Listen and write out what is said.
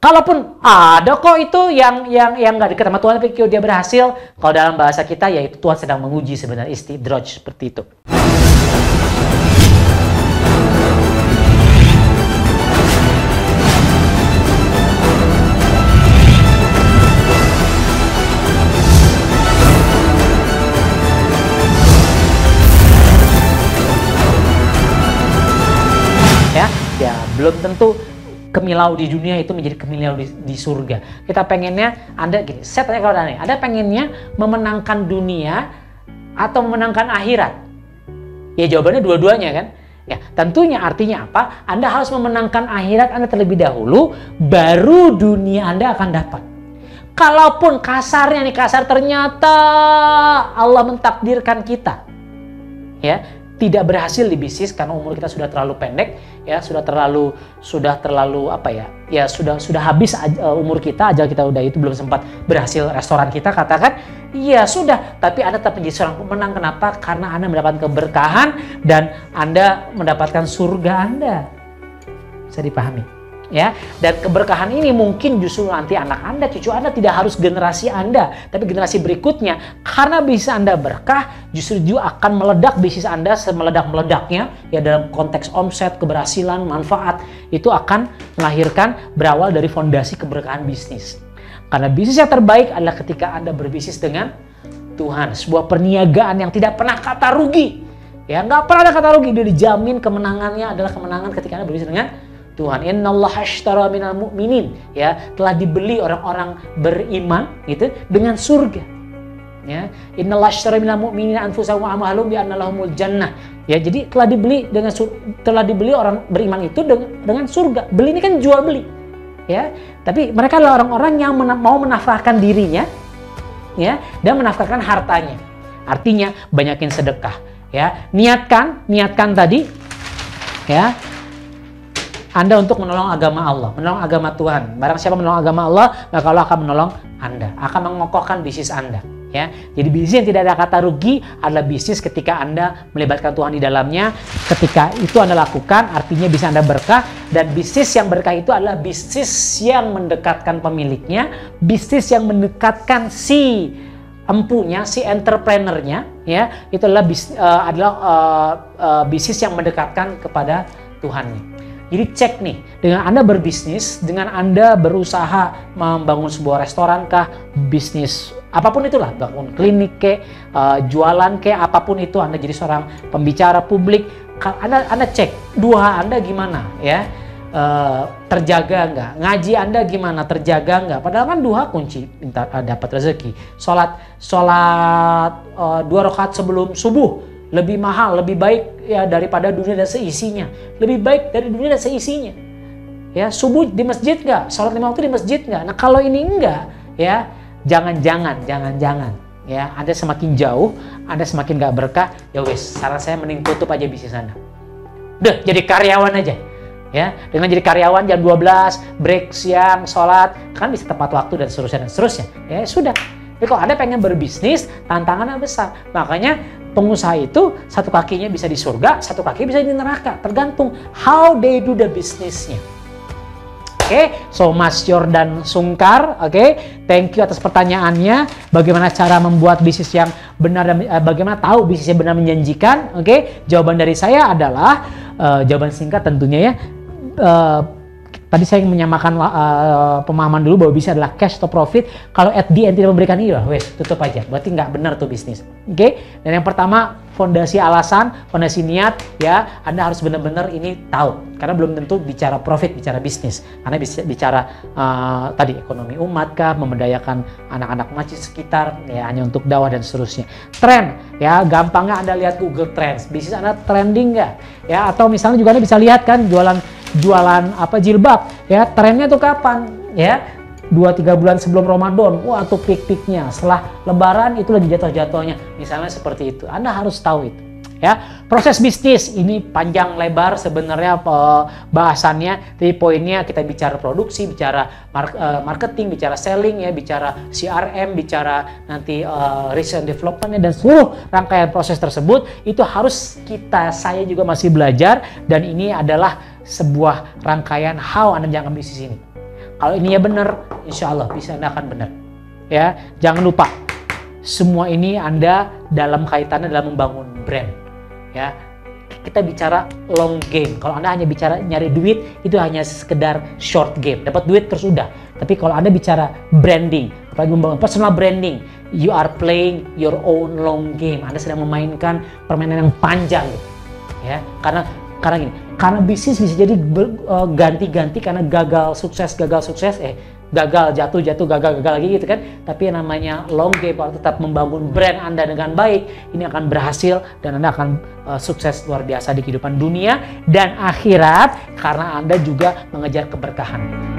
Kalaupun ada kok itu yang nggak dekat sama Tuhan tapi dia berhasil, kalau dalam bahasa kita yaitu Tuhan sedang menguji sebenarnya, istidraj seperti itu. Ya belum tentu kemilau di dunia itu menjadi kemilau di surga. Kita pengennya, Anda gini, saya tanya kalau Anda pengennya memenangkan dunia atau memenangkan akhirat? Ya jawabannya dua-duanya kan? Ya tentunya artinya apa? Anda harus memenangkan akhirat Anda terlebih dahulu, baru dunia Anda akan dapat. Kalaupun kasarnya nih, ternyata Allah mentakdirkan kita, ya, tidak berhasil di bisnis karena umur kita sudah terlalu pendek, ya sudah terlalu apa ya, ya sudah habis umur kita, ajal kita udah itu, belum sempat berhasil restoran kita katakan, ya sudah, tapi Anda tetap menjadi seorang pemenang. Kenapa? Karena Anda mendapatkan keberkahan dan Anda mendapatkan surga Anda. Bisa dipahami? Ya, dan keberkahan ini mungkin justru nanti anak Anda, cucu Anda, tidak harus generasi Anda, tapi generasi berikutnya. Karena bisnis Anda berkah, justru juga akan meledak bisnis Anda semeledak-meledaknya, ya dalam konteks omset, keberhasilan, manfaat, itu akan melahirkan berawal dari fondasi keberkahan bisnis. Karena bisnis yang terbaik adalah ketika Anda berbisnis dengan Tuhan, sebuah perniagaan yang tidak pernah kata rugi. Ya, nggak pernah ada kata rugi, dia dijamin kemenangannya adalah kemenangan ketika Anda berbisnis dengan Tuhan. Innallaha ashtara minal mu'minin, ya, telah dibeli orang-orang beriman gitu dengan surga. Ya, innallaha ashtara minal mu'minin anfusahum wa amwalahum bi anna lahumul jannah. Ya, jadi telah dibeli orang beriman itu dengan surga. Beli ini kan jual beli. Ya, tapi mereka adalah orang-orang yang mau menafkahkan dirinya, ya, dan menafkahkan hartanya. Artinya banyakin sedekah, ya. Niatkan tadi, ya, Anda untuk menolong agama Allah, menolong agama Tuhan. Barang siapa menolong agama Allah, maka Allah akan menolong Anda, akan mengokohkan bisnis Anda. Ya, jadi bisnis yang tidak ada kata rugi adalah bisnis ketika Anda melibatkan Tuhan di dalamnya. Ketika itu Anda lakukan, artinya bisa Anda berkah. Dan bisnis yang berkah itu adalah bisnis yang mendekatkan pemiliknya, bisnis yang mendekatkan si empunya, si entrepreneurnya. Ya, itu adalah bisnis yang mendekatkan kepada Tuhannya. Jadi cek nih, dengan Anda berbisnis, dengan Anda berusaha membangun sebuah restoran kah, bisnis apapun itulah, bangun klinik kek, jualan kek, apapun itu, Anda jadi seorang pembicara publik, Anda cek duha Anda gimana, ya, terjaga nggak, ngaji Anda gimana, terjaga nggak. Padahal kan duha kunci dapat rezeki. Sholat 2 rakaat sebelum subuh lebih mahal, lebih baik ya daripada dunia dan seisinya. Lebih baik dari dunia dan seisinya. Ya, subuh di masjid nggak? Sholat 5 waktu di masjid nggak? Nah, kalau ini enggak, ya jangan. Ya, Anda semakin jauh, Anda semakin nggak berkah. Ya wes, saran saya mending tutup aja bisnis Anda. Udah, jadi karyawan aja. Ya, dengan jadi karyawan jam 12, break siang, sholat, kan bisa tepat waktu dan seterusnya. Ya sudah. Tapi kalau Anda pengen berbisnis, tantangannya besar. Makanya pengusaha itu satu kakinya bisa di surga, satu kaki bisa di neraka. Tergantung how they do the business-nya. Oke, so Mas Jordan Sungkar, oke, thank you atas pertanyaannya. Bagaimana cara membuat bisnis yang benar dan bagaimana tahu bisnisnya benar menjanjikan? Oke, jawaban dari saya adalah jawaban singkat tentunya ya. Tadi saya menyamakan pemahaman dulu bahwa bisnis adalah cash atau profit. Kalau at the end tidak memberikan iya, wes tutup aja. Berarti nggak benar tuh bisnis. Oke? Dan yang pertama, fondasi alasan, fondasi niat, ya Anda harus benar-benar ini tahu. Karena belum tentu bicara profit, bicara bisnis. Karena bisa bicara tadi ekonomi umat kah, memberdayakan anak-anak masjid sekitar, ya hanya untuk dakwah dan seterusnya. Tren, ya gampangnya Anda lihat Google Trends. Bisnis Anda trending nggak? Ya, atau misalnya juga Anda bisa lihat kan jualan apa jilbab, ya trennya tuh kapan, ya 2-3 bulan sebelum Ramadan, wah tuh peak-peaknya, setelah Lebaran itu lagi jatuh-jatuhnya, misalnya seperti itu. Anda harus tahu itu, ya. Proses bisnis ini panjang lebar sebenarnya bahasannya, tapi poinnya kita bicara produksi, bicara marketing, bicara selling, ya, bicara CRM, bicara nanti research and development dan seluruh rangkaian proses tersebut itu harus saya juga masih belajar, dan ini adalah sebuah rangkaian how Anda menjalankan bisnis ini. Kalau ini ya benar, insya Allah bisa Anda akan benar. Ya, jangan lupa semua ini Anda dalam kaitannya dalam membangun brand. Ya, kita bicara long game. Kalau Anda hanya bicara nyari duit, itu hanya sekedar short game. Dapat duit terus udah. Tapi kalau Anda bicara branding, apalagi membangun personal branding, you are playing your own long game. Anda sedang memainkan permainan yang panjang. Ya, karena gini, karena bisnis bisa jadi ganti-ganti karena gagal sukses, gagal jatuh gagal lagi gitu kan. Tapi yang namanya long game, kalau tetap membangun brand Anda dengan baik, ini akan berhasil dan Anda akan sukses luar biasa di kehidupan dunia dan akhirat karena Anda juga mengejar keberkahan.